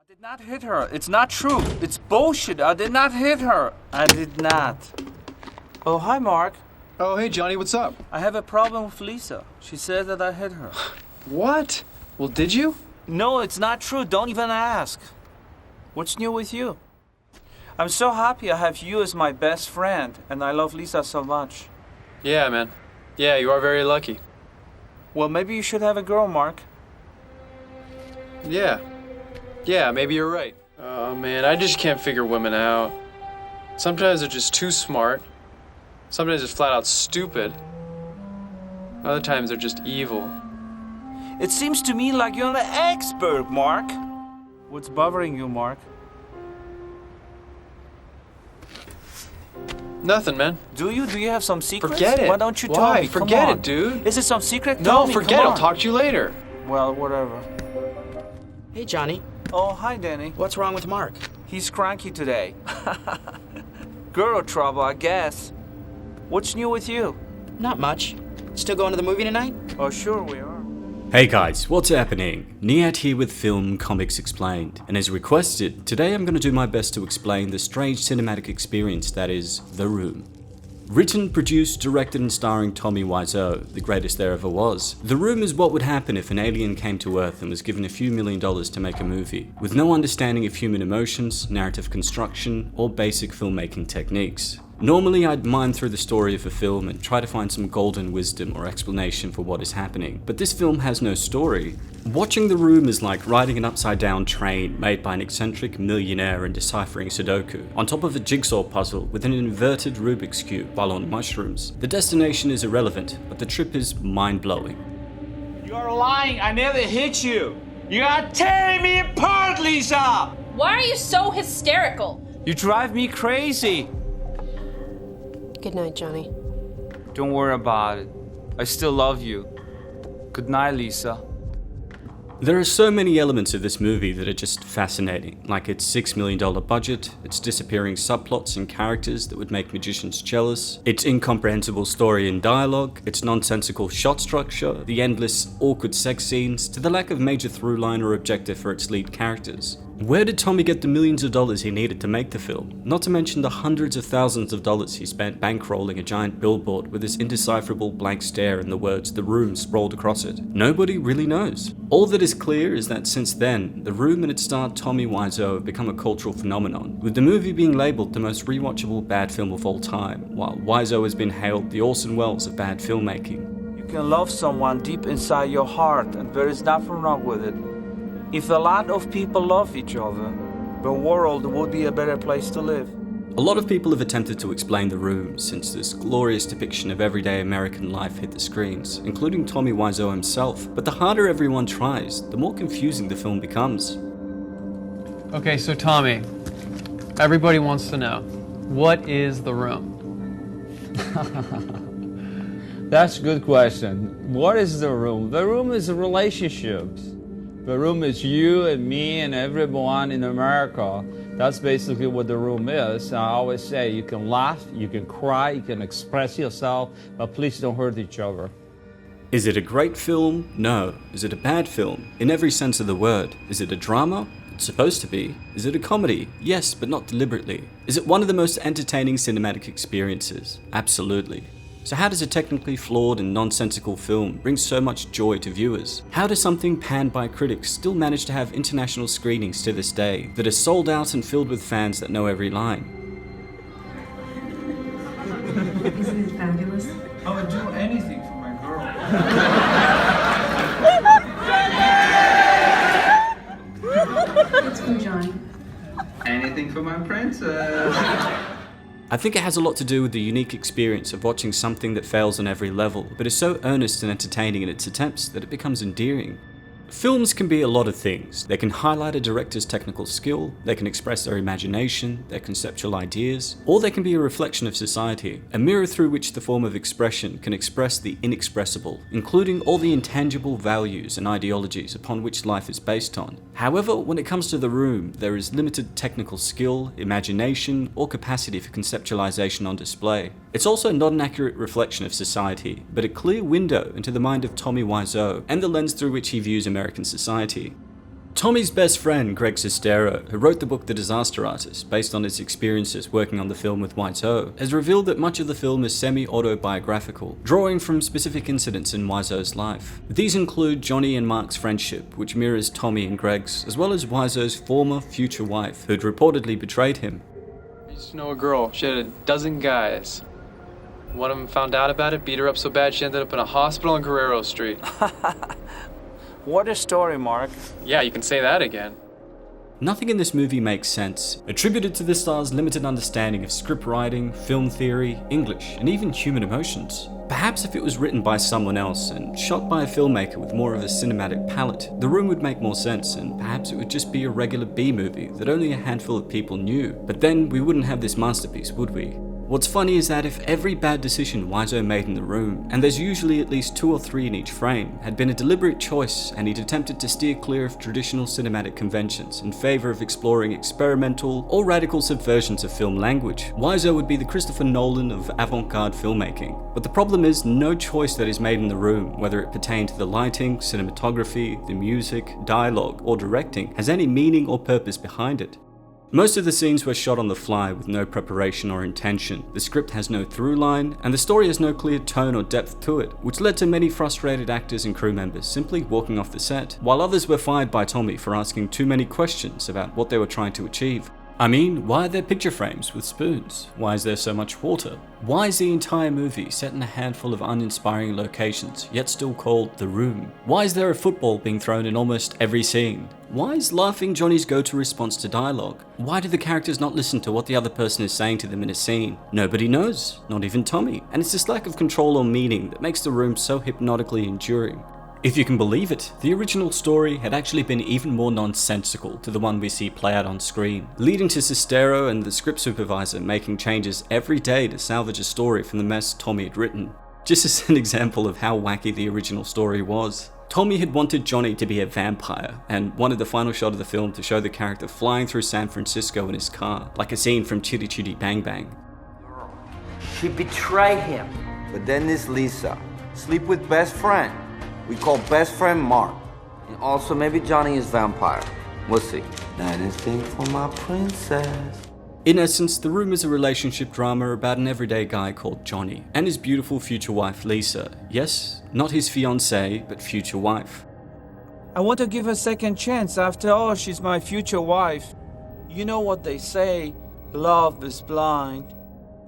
I did not hit her. It's not true. It's bullshit. I did not hit her. I did not. Oh, hi, Mark. Oh, hey, Johnny, what's up? I have a problem with Lisa. She said that I hit her. What? Well, did you? No, it's not true. Don't even ask. What's new with you? I'm so happy I have you as my best friend, and I love Lisa so much. Yeah, man. Yeah, you are very lucky. Well, maybe you should have a girl, Mark. Yeah. Yeah, maybe you're right. Oh, man, I just can't figure women out. Sometimes they're just too smart. Sometimes they're flat out stupid. Other times they're just evil. It seems to me like you're an expert, Mark. What's bothering you, Mark? Nothing, man. Do you? Do you have some secrets? Forget it. Why don't you tell Why? me? Come Forget on. it, dude. Is it some secret? No, Tell me. forget it. Come I'll on. talk to you later. Well, whatever. Hey, Johnny. Oh, hi, Danny. What's wrong with Mark? He's cranky today. Girl trouble, I guess. What's new with you? Not much. Still going to the movie tonight? Oh, sure we are. Hey guys, what's happening? Niyat here with Film Comics Explained, and as requested, today I'm going to do my best to explain the strange cinematic experience that is The Room. Written, produced, directed and starring Tommy Wiseau, the greatest there ever was. The Room is what would happen if an alien came to Earth and was given a few $1 million to make a movie, with no understanding of human emotions, narrative construction, or basic filmmaking techniques. Normally I'd mine through the story of a film and try to find some golden wisdom or explanation for what is happening, but this film has no story. Watching The Room is like riding an upside down train made by an eccentric millionaire and deciphering Sudoku, on top of a jigsaw puzzle with an inverted Rubik's Cube while on mushrooms. The destination is irrelevant, but the trip is mind-blowing. You're lying. I never hit you. You are tearing me apart, Lisa. Why are you so hysterical? You drive me crazy. Good night, Johnny. Don't worry about it. I still love you. Good night, Lisa. There are so many elements of this movie that are just fascinating, like its $6 million budget, its disappearing subplots and characters that would make magicians jealous, its incomprehensible story and dialogue, its nonsensical shot structure, the endless, awkward sex scenes, to the lack of major through-line or objective for its lead characters. Where did Tommy get the millions of dollars he needed to make the film? Not to mention the hundreds of thousands of dollars he spent bankrolling a giant billboard with this indecipherable blank stare and the words "The Room" sprawled across it. Nobody really knows. All that is clear is that since then, The Room and its star Tommy Wiseau have become a cultural phenomenon, with the movie being labelled the most rewatchable bad film of all time, while Wiseau has been hailed the Orson Welles of bad filmmaking. You can love someone deep inside your heart, and there is nothing wrong with it. If a lot of people love each other, the world would be a better place to live. A lot of people have attempted to explain The Room since this glorious depiction of everyday American life hit the screens, including Tommy Wiseau himself, but the harder everyone tries, the more confusing the film becomes. Okay, so Tommy, everybody wants to know, what is The Room? That's a good question. What is The Room? The Room is relationships. The Room is you and me and everyone in America. That's basically what The Room is. I always say you can laugh, you can cry, you can express yourself, but please don't hurt each other. Is it a great film? No. Is it a bad film? In every sense of the word. Is it a drama? It's supposed to be. Is it a comedy? Yes, but not deliberately. Is it one of the most entertaining cinematic experiences? Absolutely. So how does a technically flawed and nonsensical film bring so much joy to viewers? How does something panned by critics still manage to have international screenings to this day that are sold out and filled with fans that know every line? Isn't it fabulous? I would do anything for my girl. What's for Johnny? Anything for my princess. I think it has a lot to do with the unique experience of watching something that fails on every level, but is so earnest and entertaining in its attempts that it becomes endearing. Films can be a lot of things. They can highlight a director's technical skill, they can express their imagination, their conceptual ideas, or they can be a reflection of society, a mirror through which the form of expression can express the inexpressible, including all the intangible values and ideologies upon which life is based on. However, when it comes to The Room, there is limited technical skill, imagination, or capacity for conceptualization on display. It's also not an accurate reflection of society, but a clear window into the mind of Tommy Wiseau and the lens through which he views American society. Tommy's best friend, Greg Sestero, who wrote the book The Disaster Artist, based on his experiences working on the film with Wiseau, has revealed that much of the film is semi-autobiographical, drawing from specific incidents in Wiseau's life. These include Johnny and Mark's friendship, which mirrors Tommy and Greg's, as well as Wiseau's former future wife, who'd reportedly betrayed him. I used to know a girl. She had a dozen guys. One of them found out about it, beat her up so bad she ended up in a hospital on Guerrero Street. What a story, Mark. Yeah, you can say that again. Nothing in this movie makes sense, attributed to the star's limited understanding of script writing, film theory, English, and even human emotions. Perhaps if it was written by someone else and shot by a filmmaker with more of a cinematic palette, The Room would make more sense, and perhaps it would just be a regular B-movie that only a handful of people knew. But then we wouldn't have this masterpiece, would we? What's funny is that if every bad decision Wiseau made in The Room, and there's usually at least 2 or 3 in each frame, had been a deliberate choice and he'd attempted to steer clear of traditional cinematic conventions in favour of exploring experimental or radical subversions of film language, Wiseau would be the Christopher Nolan of avant-garde filmmaking. But the problem is, no choice that is made in The Room, whether it pertained to the lighting, cinematography, the music, dialogue, or directing, has any meaning or purpose behind it. Most of the scenes were shot on the fly with no preparation or intention. The script has no through line, and the story has no clear tone or depth to it, which led to many frustrated actors and crew members simply walking off the set, while others were fired by Tommy for asking too many questions about what they were trying to achieve. I mean, why are there picture frames with spoons? Why is there so much water? Why is the entire movie set in a handful of uninspiring locations, yet still called The Room? Why is there a football being thrown in almost every scene? Why is laughing Johnny's go-to response to dialogue? Why do the characters not listen to what the other person is saying to them in a scene? Nobody knows, not even Tommy. And it's this lack of control or meaning that makes The Room so hypnotically enduring. If you can believe it, the original story had actually been even more nonsensical to the one we see play out on screen, leading to Sestero and the script supervisor making changes every day to salvage a story from the mess Tommy had written. Just as an example of how wacky the original story was. Tommy had wanted Johnny to be a vampire, and wanted the final shot of the film to show the character flying through San Francisco in his car, like a scene from Chitty Chitty Bang Bang. She betrayed him. But then this Lisa, sleep with best friend. We call best friend Mark. And also maybe Johnny is vampire. We'll see. Anything for my princess. In essence, The Room is a relationship drama about an everyday guy called Johnny and his beautiful future wife Lisa. Yes, not his fiancée, but future wife. I want to give her a second chance. After all, she's my future wife. You know what they say, love is blind.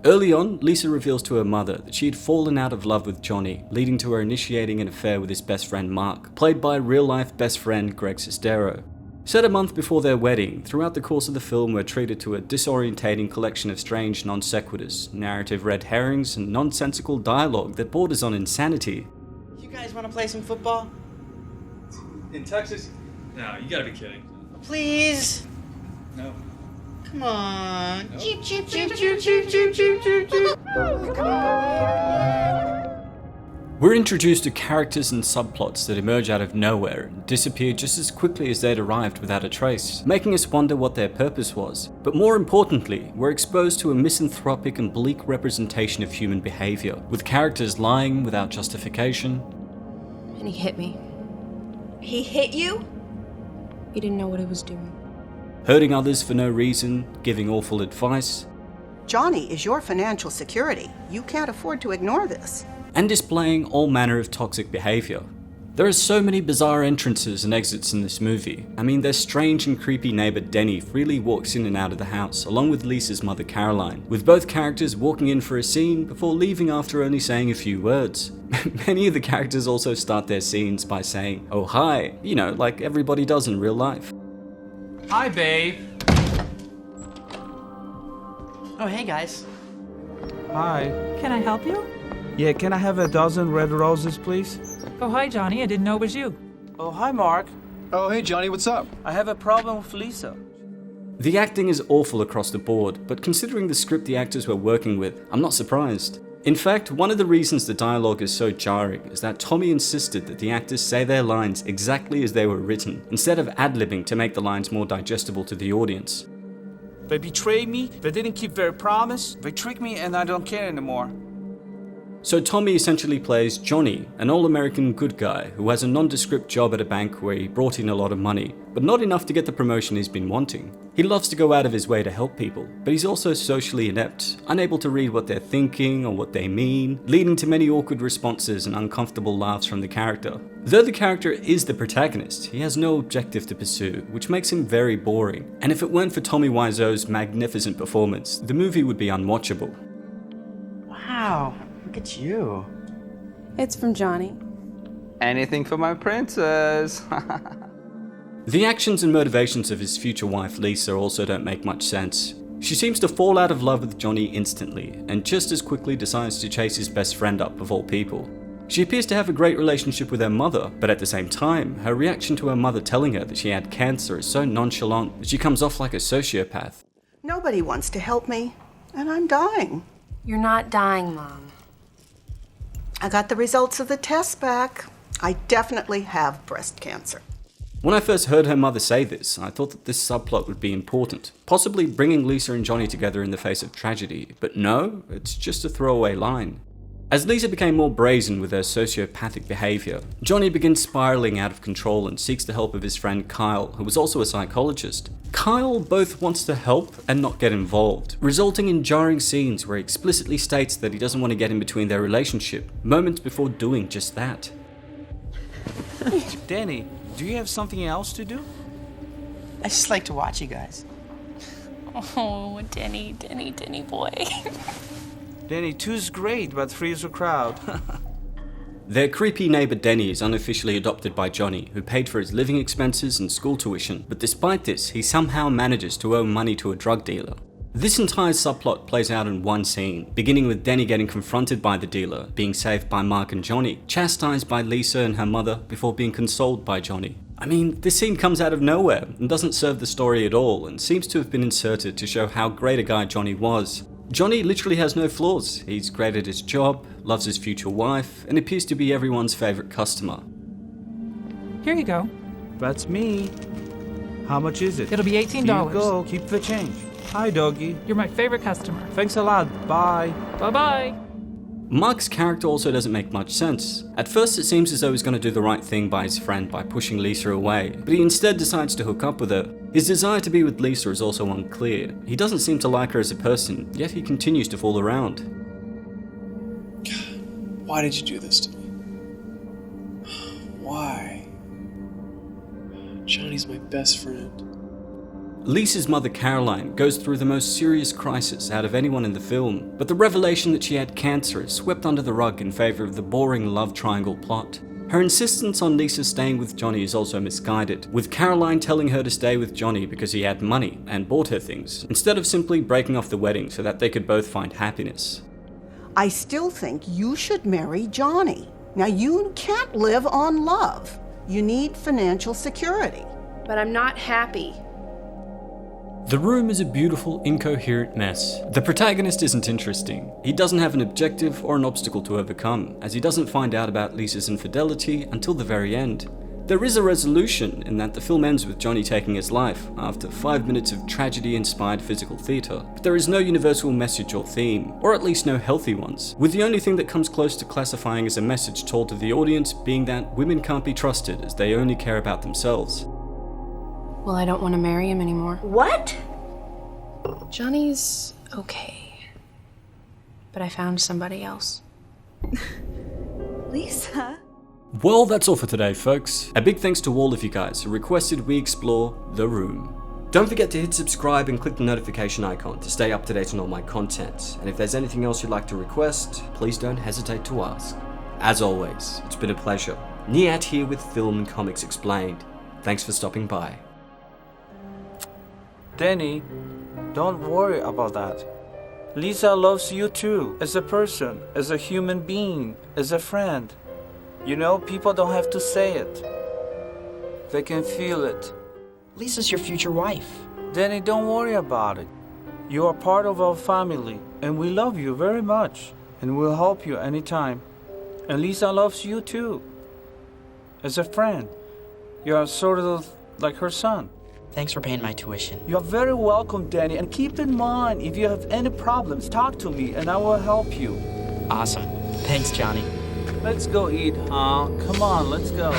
Early on, Lisa reveals to her mother that she had fallen out of love with Johnny, leading to her initiating an affair with his best friend Mark, played by real-life best friend Greg Sestero. Set a month before their wedding, throughout the course of the film we're treated to a disorientating collection of strange non sequiturs, narrative red herrings, and nonsensical dialogue that borders on insanity. You guys want to play some football? In Texas? No, you gotta be kidding. Please? No. Come on. Nope. Cheep, cheep, cheep, cheep, cheep, cheep, cheep, cheep, cheep. Come on. We're introduced to characters and subplots that emerge out of nowhere and disappear just as quickly as they'd arrived without a trace, making us wonder what their purpose was. But more importantly, we're exposed to a misanthropic and bleak representation of human behavior, with characters lying without justification. And he hit me. He hit you? He didn't know what he was doing. Hurting others for no reason, giving awful advice, Johnny is your financial security. You can't afford to ignore this. and displaying all manner of toxic behavior. There are so many bizarre entrances and exits in this movie. I mean, their strange and creepy neighbor Denny freely walks in and out of the house, along with Lisa's mother Caroline, with both characters walking in for a scene before leaving after only saying a few words. Many of the characters also start their scenes by saying, "Oh hi," you know, like everybody does in real life. Hi, babe. Oh, hey guys. Hi. Can I help you? Yeah, can I have a dozen red roses, please? Oh, hi, Johnny. I didn't know it was you. Oh, hi, Mark. Oh, hey, Johnny, what's up? I have a problem with Lisa. The acting is awful across the board, but considering the script the actors were working with, I'm not surprised. In fact, one of the reasons the dialogue is so jarring is that Tommy insisted that the actors say their lines exactly as they were written, instead of ad-libbing to make the lines more digestible to the audience. They betrayed me, they didn't keep their promise, they tricked me, and I don't care anymore. So Tommy essentially plays Johnny, an all-American good guy who has a nondescript job at a bank where he brought in a lot of money, but not enough to get the promotion he's been wanting. He loves to go out of his way to help people, but he's also socially inept, unable to read what they're thinking or what they mean, leading to many awkward responses and uncomfortable laughs from the character. Though the character is the protagonist, he has no objective to pursue, which makes him very boring, and if it weren't for Tommy Wiseau's magnificent performance, the movie would be unwatchable. Wow, look at you. It's from Johnny. Anything for my princess. The actions and motivations of his future wife Lisa also don't make much sense. She seems to fall out of love with Johnny instantly, and just as quickly decides to chase his best friend up of all people. She appears to have a great relationship with her mother, but at the same time, her reaction to her mother telling her that she had cancer is so nonchalant that she comes off like a sociopath. Nobody wants to help me, and I'm dying. You're not dying, Mom. I got the results of the test back. I definitely have breast cancer. When I first heard her mother say this, I thought that this subplot would be important, possibly bringing Lisa and Johnny together in the face of tragedy, but no, it's just a throwaway line. As Lisa became more brazen with her sociopathic behaviour, Johnny begins spiralling out of control and seeks the help of his friend Kyle, who was also a psychologist. Kyle both wants to help and not get involved, resulting in jarring scenes where he explicitly states that he doesn't want to get in between their relationship, moments before doing just that. Danny, do you have something else to do? I just like to watch you guys. Oh, Denny boy. Danny, 2's great, but 3's a crowd. Their creepy neighbour Denny is unofficially adopted by Johnny, who paid for his living expenses and school tuition, but despite this, he somehow manages to owe money to a drug dealer. This entire subplot plays out in one scene, beginning with Denny getting confronted by the dealer, being saved by Mark and Johnny, chastised by Lisa and her mother before being consoled by Johnny. I mean, this scene comes out of nowhere and doesn't serve the story at all and seems to have been inserted to show how great a guy Johnny was. Johnny literally has no flaws. He's great at his job, loves his future wife, and appears to be everyone's favourite customer. Here you go. That's me. How much is it? It'll be $18. Here you go. Keep the change. Hi, doggy. You're my favorite customer. Thanks a lot. Bye. Bye-bye. Mark's character also doesn't make much sense. At first it seems as though he's going to do the right thing by his friend by pushing Lisa away, but he instead decides to hook up with her. His desire to be with Lisa is also unclear. He doesn't seem to like her as a person, yet he continues to fool around. God, why did you do this to me? Why? Johnny's my best friend. Lisa's mother Caroline goes through the most serious crisis out of anyone in the film, but the revelation that she had cancer is swept under the rug in favour of the boring love triangle plot. Her insistence on Lisa staying with Johnny is also misguided, with Caroline telling her to stay with Johnny because he had money and bought her things, instead of simply breaking off the wedding so that they could both find happiness. I still think you should marry Johnny. Now, you can't live on love. You need financial security. But I'm not happy. The Room is a beautiful, incoherent mess. The protagonist isn't interesting. He doesn't have an objective or an obstacle to overcome, as he doesn't find out about Lisa's infidelity until the very end. There is a resolution in that the film ends with Johnny taking his life after 5 minutes of tragedy-inspired physical theatre, but there is no universal message or theme, or at least no healthy ones, with the only thing that comes close to classifying as a message told to the audience being that women can't be trusted as they only care about themselves. Well, I don't want to marry him anymore. What? Johnny's okay. But I found somebody else. Lisa? Well, that's all for today, folks. A big thanks to all of you guys who requested we explore The Room. Don't forget to hit subscribe and click the notification icon to stay up to date on all my content. And if there's anything else you'd like to request, please don't hesitate to ask. As always, it's been a pleasure. Niyat here with Film and Comics Explained. Thanks for stopping by. Danny, don't worry about that. Lisa loves you too, as a person, as a human being, as a friend. You know, people don't have to say it. They can feel it. Lisa's your future wife. Danny, don't worry about it. You are part of our family, and we love you very much, and we'll help you anytime. And Lisa loves you too, as a friend. You are sort of like her son. Thanks for paying my tuition. You're very welcome, Danny, and keep in mind, if you have any problems, talk to me and I will help you. Awesome. Thanks, Johnny. Let's go eat, huh? Come on, let's go.